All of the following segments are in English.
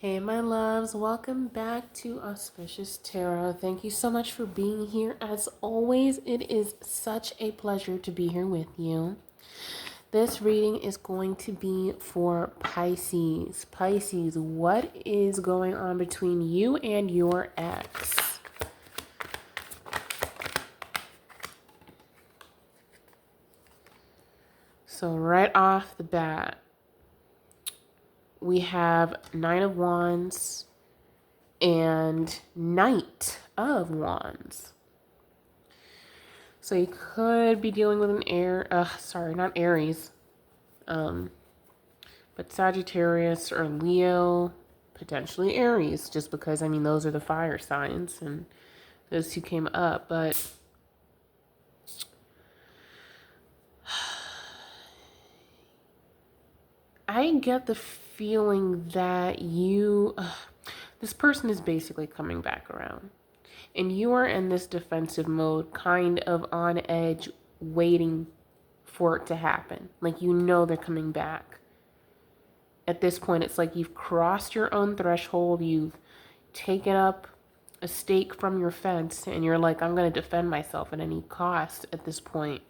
Hey my loves, welcome back to Auspicious Tarot. Thank you so much for being here. As always, it is such a pleasure to be here with you. This reading is going to be for Pisces. Pisces, what is going on between you and your ex? So right off the bat, we have Nine of Wands and Knight of Wands. So you could be dealing with an not Aries, but Sagittarius or Leo, potentially Aries, just because, those are the fire signs and those two came up. But I get the feeling that this person is basically coming back around. And you are in this defensive mode, kind of on edge, waiting for it to happen. Like, you know they're coming back. At this point, it's like you've crossed your own threshold. You've taken up a stake from your fence, and you're like, I'm going to defend myself at any cost at this point.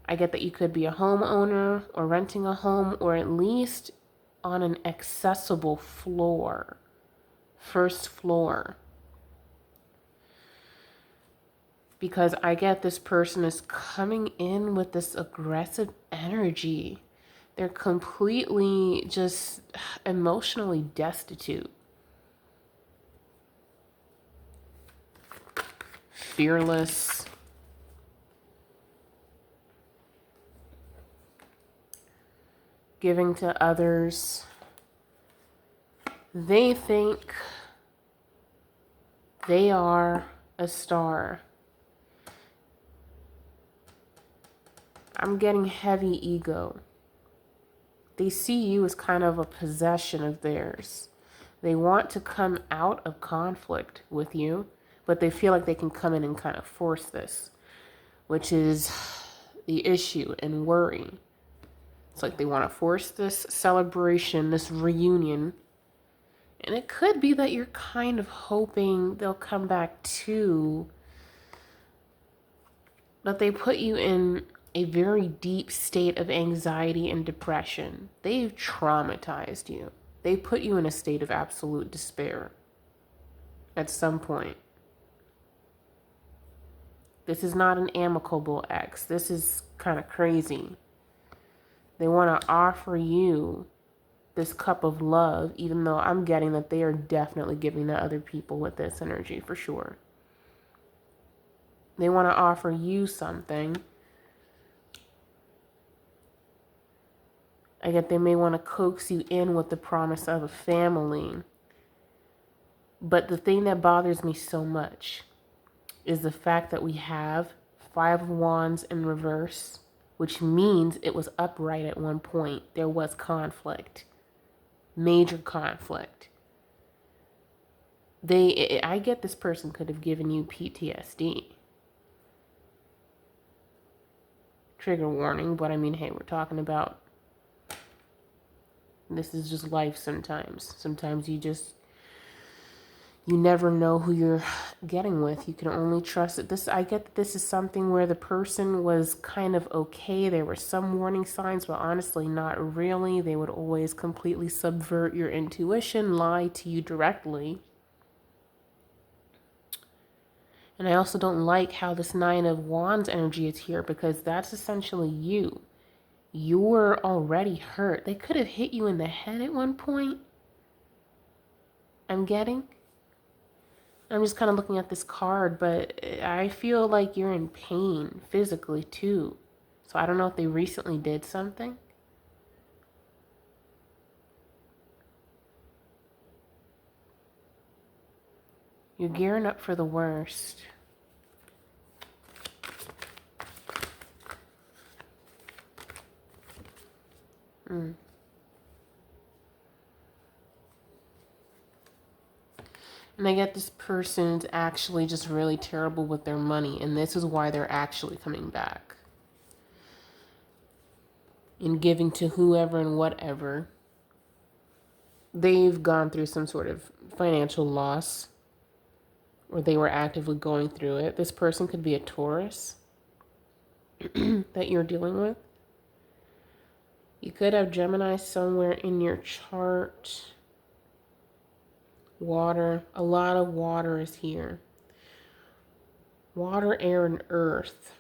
I get that you could be a homeowner or renting a home, or at least on an accessible floor, first floor. Because I get this person is coming in with this aggressive energy. They're completely just emotionally destitute. Fearless. Giving to others. They think they are a star. I'm getting heavy ego. They see you as kind of a possession of theirs. They want to come out of conflict with you, but they feel like they can come in and kind of force this, which is the issue and worry. It's like they want to force this celebration, this reunion. And it could be that you're kind of hoping they'll come back too, but they put you in a very deep state of anxiety and depression. They've traumatized you. They put you in a state of absolute despair at some point. This is not an amicable ex. This is kind of crazy. They want to offer you this cup of love, even though I'm getting that they are definitely giving to other people with this energy for sure. They want to offer you something. I get they may want to coax you in with the promise of a family. But the thing that bothers me so much is the fact that we have Five of Wands in reverse, which means it was upright at one point. There was conflict. Major conflict. I get this person could have given you PTSD. Trigger warning, but hey, we're talking about, this is just life sometimes. Sometimes you never know who you're getting with. You can only trust it. I get that this is something where the person was kind of okay. There were some warning signs, but honestly, not really. They would always completely subvert your intuition, lie to you directly. And I also don't like how this Nine of Wands energy is here, because that's essentially you. You're already hurt. They could have hit you in the head at one point. I'm just kind of looking at this card, but I feel like you're in pain physically too. So I don't know if they recently did something. You're gearing up for the worst. And I get this person's actually just really terrible with their money, and this is why they're actually coming back and giving to whoever and whatever. they've gone through some sort of financial loss, or they were actively going through it. This person could be a Taurus that you're dealing with. You could have Gemini somewhere in your chart. Water, a lot of water is here. Water, air, and earth.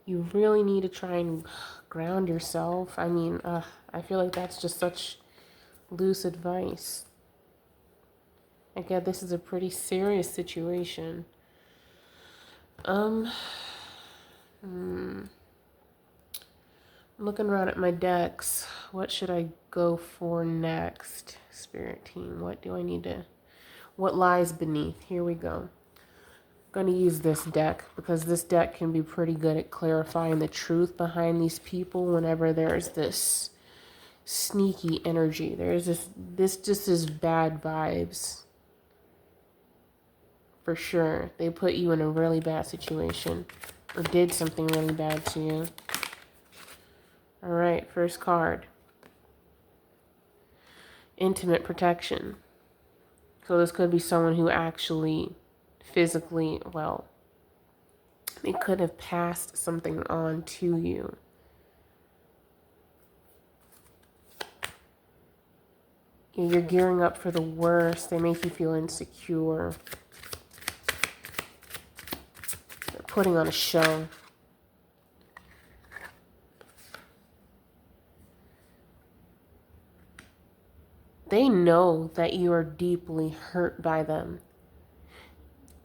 You really need to try and ground yourself. I mean, I feel like that's just such loose advice. Again, this is a pretty serious situation. I'm looking around at my decks. What should I go for next? Spirit team, what do I need to... What lies beneath? Here we go. I'm going to use this deck because this deck can be pretty good at clarifying the truth behind these people whenever there's this sneaky energy. There's this just is bad vibes. For sure. They put you in a really bad situation or did something really bad to you. All right, first card. Intimate protection. So this could be someone who actually physically, well, they could have passed something on to you. You're gearing up for the worst. They make you feel insecure. They're putting on a show. They know that you are deeply hurt by them.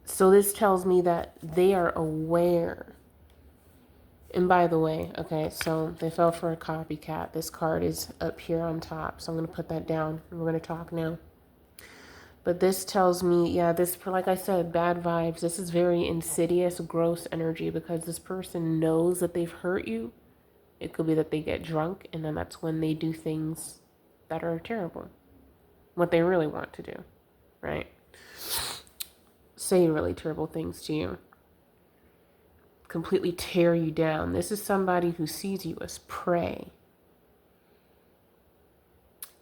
So this tells me that they are aware. And by the way, okay, so they fell for a copycat. This card is up here on top. So I'm going to put that down and we're going to talk now. But this tells me, yeah, this, like I said, bad vibes. This is very insidious, gross energy because this person knows that they've hurt you. It could be that they get drunk and then that's when they do things that are terrible. What they really want to do, right? Say really terrible things to you. Completely tear you down. This is somebody who sees you as prey.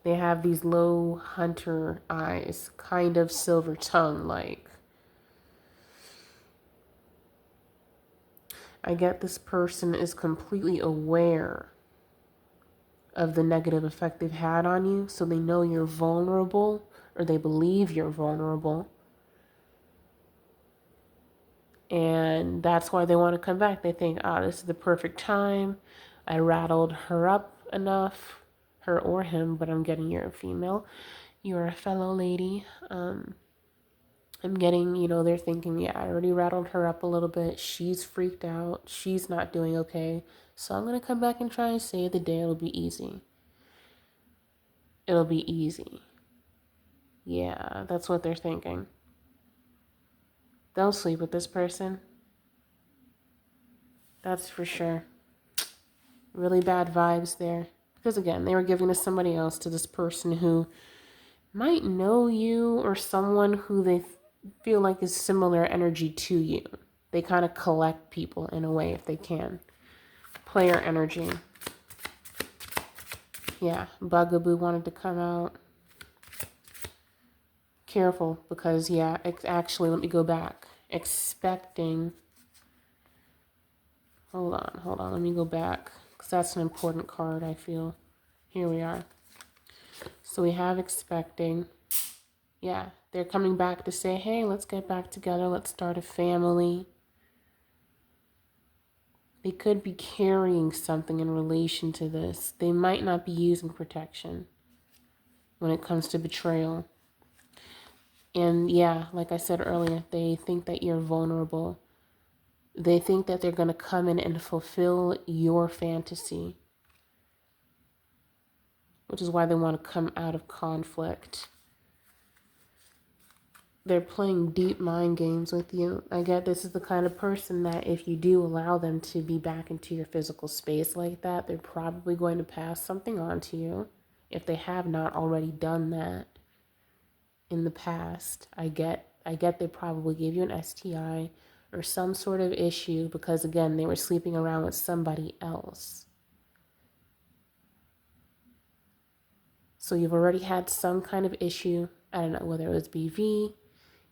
They have these low hunter eyes, kind of silver tongue like. I get this person is completely aware of the negative effect they've had on you, so they know you're vulnerable, or they believe you're vulnerable. And that's why they want to come back. They think, this is the perfect time. I rattled her up enough, her or him, but I'm getting you're a female. You're a fellow lady. I'm getting, they're thinking, yeah, I already rattled her up a little bit. She's freaked out. She's not doing okay. So I'm going to come back and try and save the day. It'll be easy. It'll be easy. Yeah, that's what they're thinking. They'll sleep with this person. That's for sure. Really bad vibes there. Because again, they were giving to somebody else, to this person who might know you or someone who they feel like is similar energy to you. They kind of collect people in a way if they can. Player energy. Yeah, Bugaboo wanted to come out. Careful because, yeah, actually, let me go back. Expecting. Hold on. Let me go back because that's an important card, I feel. Here we are. So we have expecting. Yeah, they're coming back to say, hey, let's get back together. Let's start a family. They could be carrying something in relation to this. They might not be using protection when it comes to betrayal. And yeah, like I said earlier, they think that you're vulnerable. They think that they're going to come in and fulfill your fantasy, which is why they want to come out of conflict. They're playing deep mind games with you. I get this is the kind of person that if you do allow them to be back into your physical space like that, they're probably going to pass something on to you if they have not already done that in the past. I get they probably gave you an STI or some sort of issue because, again, they were sleeping around with somebody else. So you've already had some kind of issue. I don't know whether it was BV,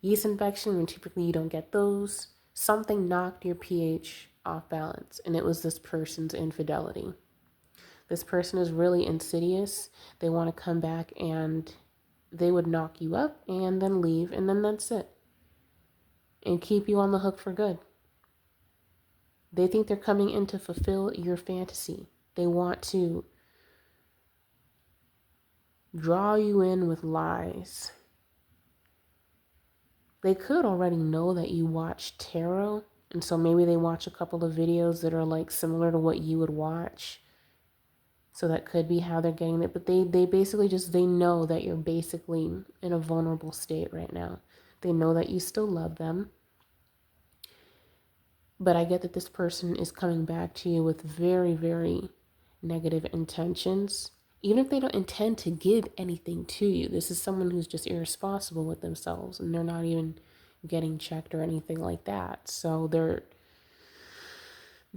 yeast infection, when typically you don't get those. Something knocked your pH off balance, and it was this person's infidelity. This person is really insidious. They want to come back and they would knock you up and then leave, and then that's it. And keep you on the hook for good. They think they're coming in to fulfill your fantasy. They want to draw you in with lies. They could already know that you watch tarot, and so maybe they watch a couple of videos that are like similar to what you would watch. So that could be how they're getting it. But they basically just, they know that you're basically in a vulnerable state right now. They know that you still love them. But I get that this person is coming back to you with very, very negative intentions. Even if they don't intend to give anything to you, this is someone who's just irresponsible with themselves, and they're not even getting checked or anything like that. So they're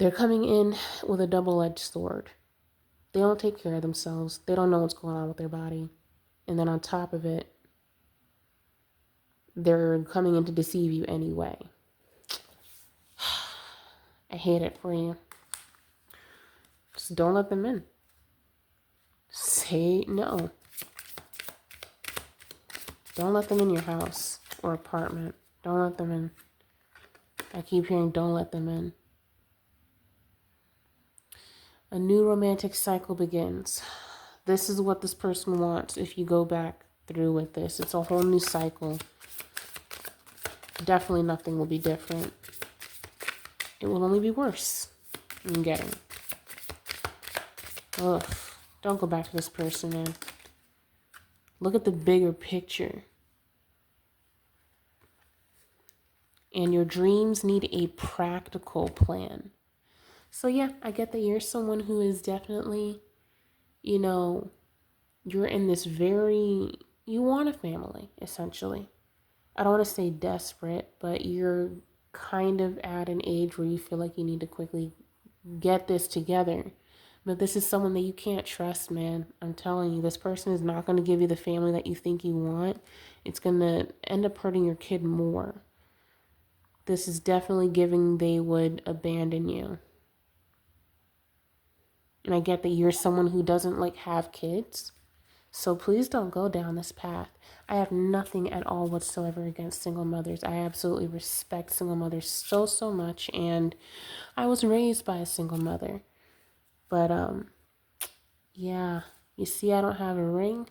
coming in with a double-edged sword. They don't take care of themselves. They don't know what's going on with their body. And then on top of it, they're coming in to deceive you anyway. I hate it for you. Just don't let them in. Say no. Don't let them in your house or apartment. Don't let them in. I keep hearing don't let them in. A new romantic cycle begins. This is what this person wants if you go back through with this. It's a whole new cycle. Definitely nothing will be different. It will only be worse. I'm getting. Ugh. Don't go back to this person, man. Look at the bigger picture. And your dreams need a practical plan. So yeah, I get that you're someone who is definitely, you're in this you want a family, essentially. I don't want to say desperate, but you're kind of at an age where you feel like you need to quickly get this together. But this is someone that you can't trust, man. I'm telling you, this person is not going to give you the family that you think you want. It's going to end up hurting your kid more. This is definitely giving they would abandon you. And I get that you're someone who doesn't have kids. So please don't go down this path. I have nothing at all whatsoever against single mothers. I absolutely respect single mothers so, so much. And I was raised by a single mother. But, yeah. You see, I don't have a ring.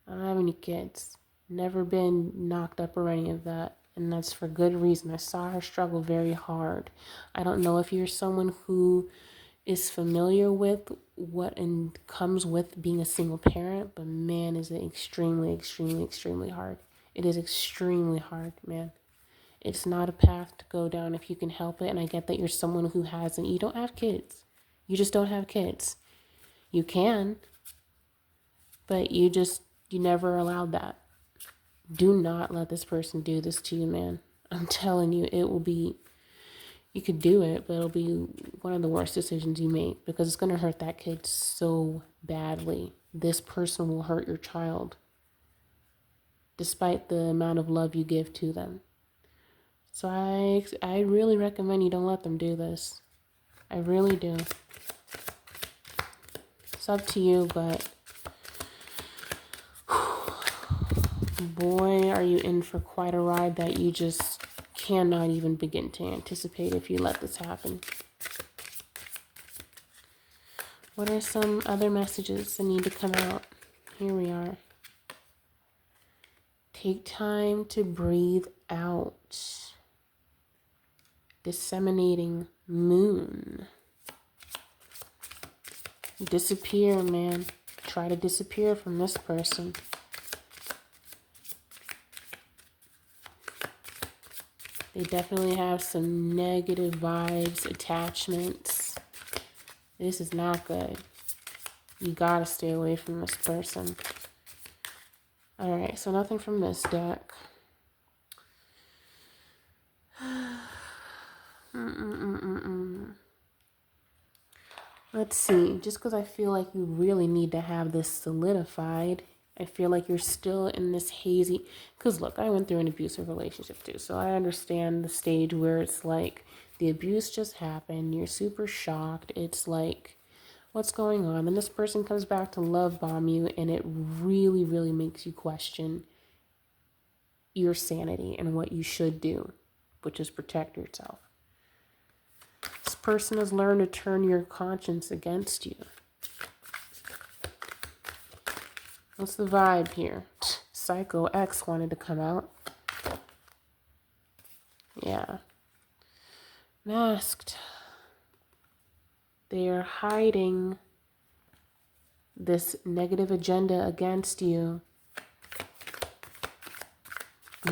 I don't have any kids. Never been knocked up or any of that. And that's for good reason. I saw her struggle very hard. I don't know if you're someone who is familiar with what comes with being a single parent, but man, is it extremely, extremely, extremely hard. It is extremely hard, man. It's not a path to go down if you can help it. And I get that you're someone who you don't have kids. You just don't have kids. You can, but you never allowed that. Do not let this person do this to you, man. I'm telling you, you could do it, but it'll be one of the worst decisions you make because it's going to hurt that kid so badly. This person will hurt your child despite the amount of love you give to them. So I really recommend you don't let them do this. I really do. It's up to you, but boy, are you in for quite a ride that you just cannot even begin to anticipate if you let this happen. What are some other messages that need to come out? Here we are. Take time to breathe out. Disseminating moon. Disappear, man. Try to disappear from this person. They definitely have some negative vibes, attachments. This is not good. You gotta stay away from this person. Alright, so nothing from this deck. Let's see. Just because I feel like you really need to have this solidified, I feel like you're still in this hazy, because look, I went through an abusive relationship too, so I understand the stage where it's like the abuse just happened, you're super shocked, it's like, what's going on? Then this person comes back to love bomb you, and it really, really makes you question your sanity and what you should do, which is protect yourself. This person has learned to turn your conscience against you. What's the vibe here? Psycho X wanted to come out. Yeah. Masked. They are hiding this negative agenda against you.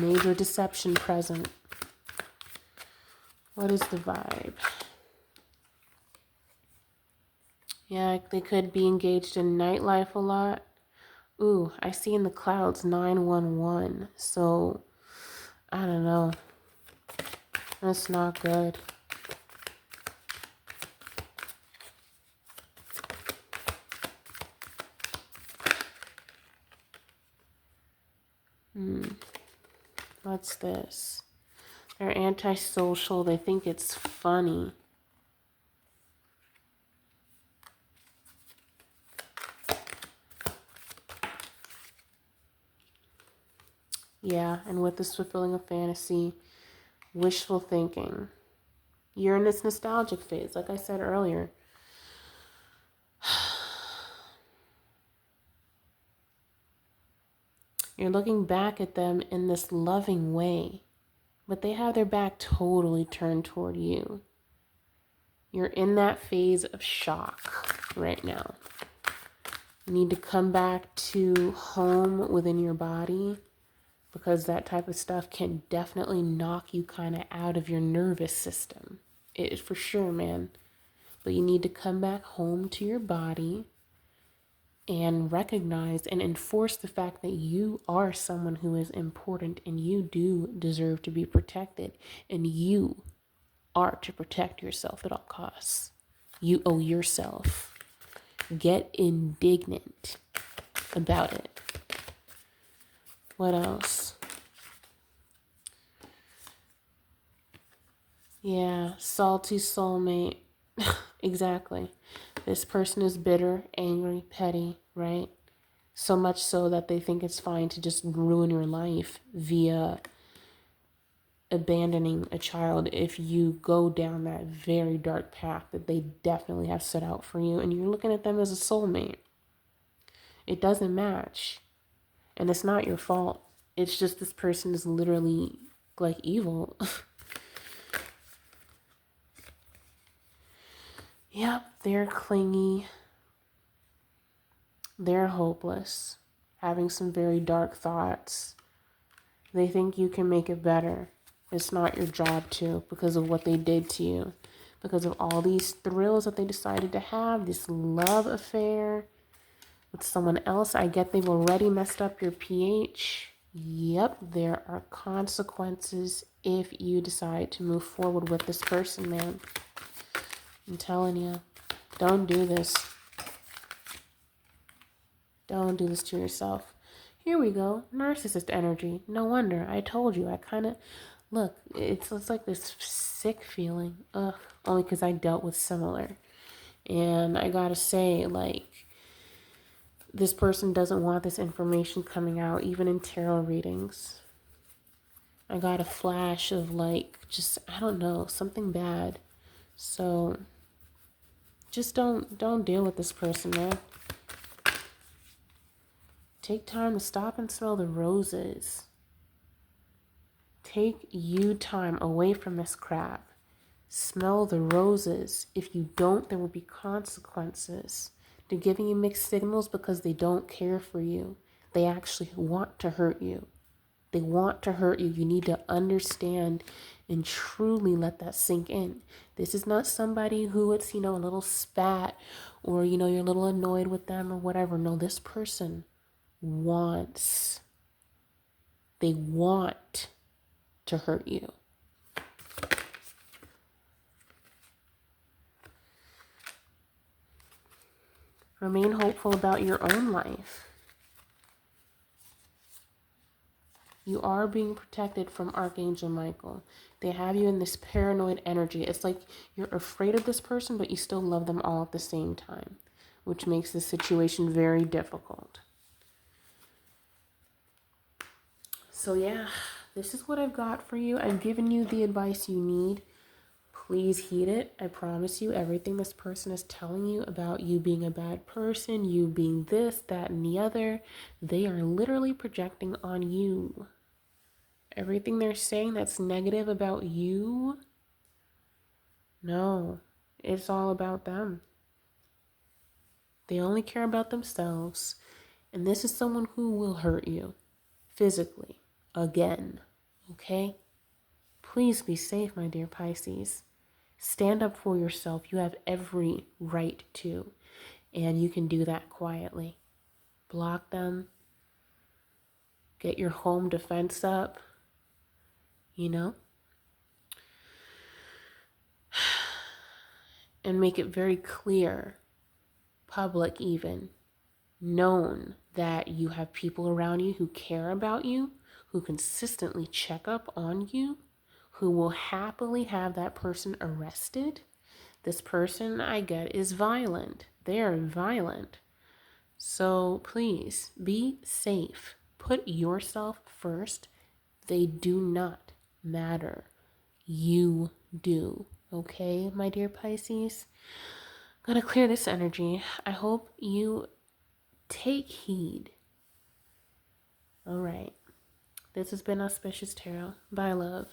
Major deception present. What is the vibe? Yeah, they could be engaged in nightlife a lot. Ooh, I see in the clouds 911. So, I don't know. That's not good. What's this? They're antisocial. They think it's funny. Yeah, and with this fulfilling a fantasy, wishful thinking. You're in this nostalgic phase, like I said earlier. You're looking back at them in this loving way, but they have their back totally turned toward you. You're in that phase of shock right now. You need to come back to home within your body, because that type of stuff can definitely knock you kind of out of your nervous system. It is for sure, man. But you need to come back home to your body and recognize and enforce the fact that you are someone who is important and you do deserve to be protected, and you are to protect yourself at all costs. You owe yourself. Get indignant about it. What else? Yeah, salty soulmate. Exactly. This person is bitter, angry, petty, right? So much so that they think it's fine to just ruin your life via abandoning a child if you go down that very dark path that they definitely have set out for you, and you're looking at them as a soulmate. It doesn't match, and it's not your fault. It's just this person is literally like evil. Yep, they're clingy. They're hopeless, having some very dark thoughts. They think you can make it better. It's not your job to, because of what they did to you, because of all these thrills that they decided to have, this love affair with someone else. I get they've already messed up your pH. Yep, there are consequences if you decide to move forward with this person, man. I'm telling you, don't do this. Don't do this to yourself. Here we go. Narcissist energy. No wonder. I told you. I kind of... Look, it's like this sick feeling. Ugh. Only because I dealt with similar. And I gotta say, like, this person doesn't want this information coming out, even in tarot readings. I got a flash of, like, just, I don't know, something bad. So, just don't deal with this person, man. Take time to stop and smell the roses. Take you time away from this crap. Smell the roses. If you don't, there will be consequences. They're giving you mixed signals because they don't care for you. They actually want to hurt you. They want to hurt you. You need to understand and truly let that sink in. This is not somebody who it's, a little spat or, you're a little annoyed with them or whatever. No, this person wants. They want to hurt you. Remain hopeful about your own life. You are being protected from Archangel Michael. They have you in this paranoid energy. It's like you're afraid of this person, but you still love them all at the same time, which makes the situation very difficult. So yeah, this is what I've got for you. I've given you the advice you need. Please heed it. I promise you, everything this person is telling you about you being a bad person, you being this, that, and the other, they are literally projecting on you. Everything they're saying that's negative about you, no, it's all about them. They only care about themselves. And this is someone who will hurt you physically again. Okay? Please be safe, my dear Pisces. Stand up for yourself. You have every right to. And you can do that quietly. Block them. Get your home defense up. You know? And make it very clear, public even, known that you have people around you who care about you, who consistently check up on you, who will happily have that person arrested. This person, I get, is violent. They are violent. So please be safe. Put yourself first. They do not matter. You do. Okay, my dear Pisces? Gotta clear this energy. I hope you take heed. All right. This has been Auspicious Tarot. Bye, love.